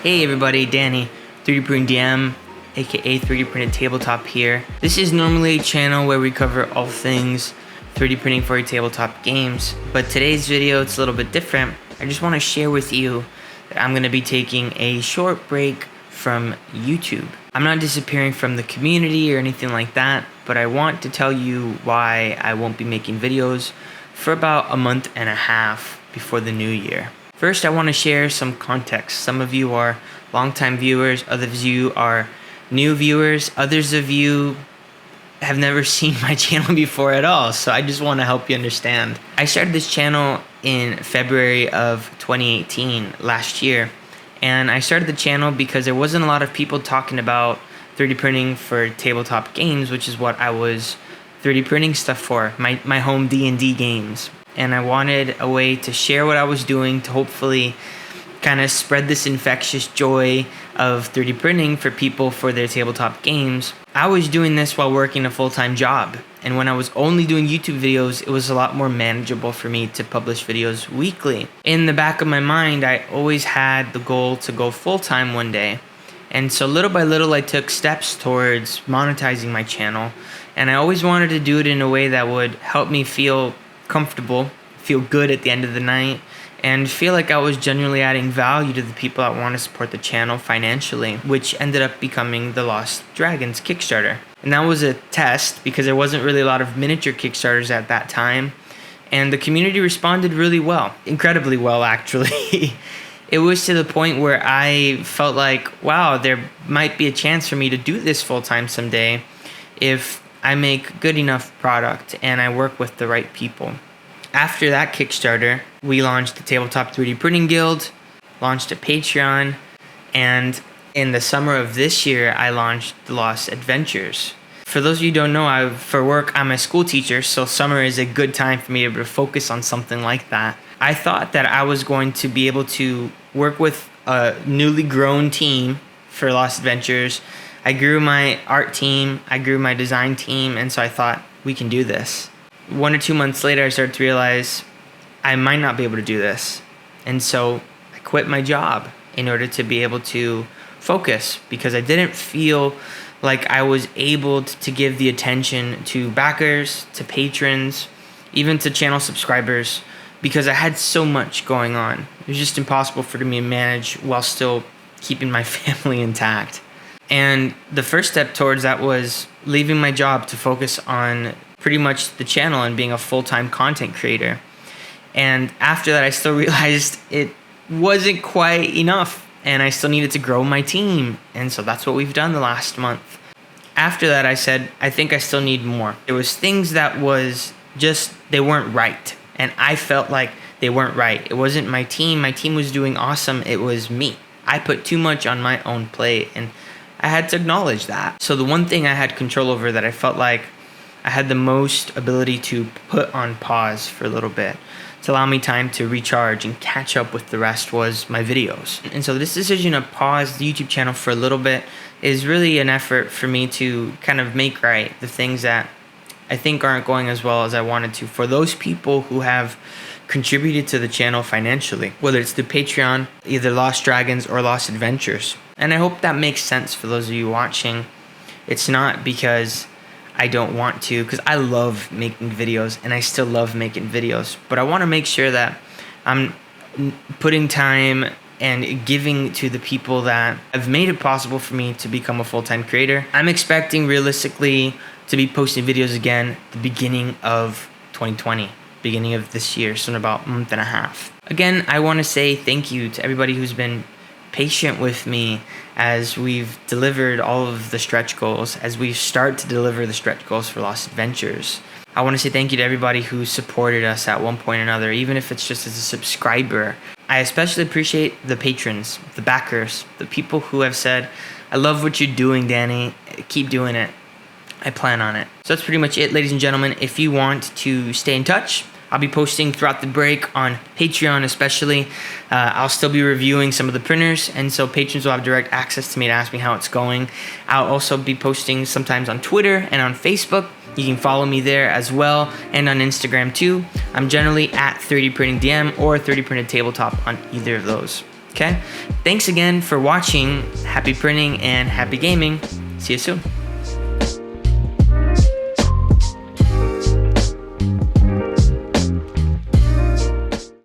Hey everybody, Danny, 3D Printing DM, aka 3D Printed Tabletop here. This is normally a channel where we cover all things 3D printing for your tabletop games, but today's video, it's a little bit different. I just want to share with you that I'm going to be taking a short break from YouTube. I'm not disappearing from the community or anything like that, but I want to tell you why I won't be making videos for about a month and a half before the new year. First, I want to share some context. Some of you are longtime viewers, others of you are new viewers, others of you have never seen my channel before at all, so I just want to help you understand. I started this channel in February of 2018, last year, and I started the channel because there wasn't a lot of people talking about 3D printing for tabletop games, which is what I was 3D printing stuff for, my home D&D games. And I wanted a way to share what I was doing to hopefully kind of spread this infectious joy of 3D printing for people for their tabletop games. I was doing this while working a full-time job, and when I was only doing YouTube videos, it was a lot more manageable for me to publish videos weekly. In the back of my mind, I always had the goal to go full-time one day, and so little by little I took steps towards monetizing my channel, and I always wanted to do it in a way that would help me feel comfortable, feel good at the end of the night, and feel like I was genuinely adding value to the people that want to support the channel financially, which ended up becoming the Lost Dragons Kickstarter. And that was a test because there wasn't really a lot of miniature Kickstarters at that time, and the community responded really well, incredibly well actually. It was to the point where I felt like, wow, there might be a chance for me to do this full-time someday if I make good enough product and I work with the right people. After that Kickstarter, we launched the Tabletop 3D Printing Guild, launched a Patreon, and in the summer of this year, I launched the Lost Adventures. For those of you who don't know, for work, I'm a school teacher, so summer is a good time for me to be able to focus on something like that. I thought that I was going to be able to work with a newly grown team for Lost Adventures. I grew my art team, I grew my design team, and so I thought, we can do this. 1 or 2 months later, I started to realize I might not be able to do this. And so I quit my job in order to be able to focus because I didn't feel like I was able to give the attention to backers, to patrons, even to channel subscribers because I had so much going on. It was just impossible for me to manage while still keeping my family intact. And the first step towards that was leaving my job to focus on pretty much the channel and being a full-time content creator. And after that, I still realized it wasn't quite enough and I still needed to grow my team. And so that's what we've done the last month. After that, I said, I think I still need more. There was things that was just, they weren't right. And I felt like they weren't right. It wasn't my team. My team was doing awesome. It was me. I put too much on my own plate and I had to acknowledge that. So the one thing I had control over that I felt like I had the most ability to put on pause for a little bit to allow me time to recharge and catch up with the rest was my videos. And so this decision to pause the YouTube channel for a little bit is really an effort for me to kind of make right the things that I think aren't going as well as I wanted to for those people who have contributed to the channel financially, whether it's through Patreon, either Lost Dragons or Lost Adventures. And I hope that makes sense for those of you watching. It's not because I don't want to, because I love making videos and I still love making videos, but I want to make sure that I'm putting time and giving to the people that have made it possible for me to become a full-time creator. I'm expecting realistically to be posting videos again at the beginning of 2020, beginning of this year, so in about a month and a half. Again, I want to say thank you to everybody who's been patient with me as we've delivered all of the stretch goals, as we start to deliver the stretch goals for Lost Adventures. I want to say thank you to everybody who supported us at one point or another, even if it's just as a subscriber. I especially appreciate the patrons, the backers, the people who have said, I love what you're doing, Danny. Keep doing it. I plan on it. So that's pretty much it, ladies and gentlemen. If you want to stay in touch, I'll be posting throughout the break on Patreon especially. I'll still be reviewing some of the printers, and so patrons will have direct access to me to ask me how it's going. I'll also be posting sometimes on Twitter and on Facebook. You can follow me there as well, and on Instagram too. I'm generally at 3D Printing DM or 3D Printed Tabletop on either of those. Okay? Thanks again for watching. Happy printing and happy gaming. See you soon.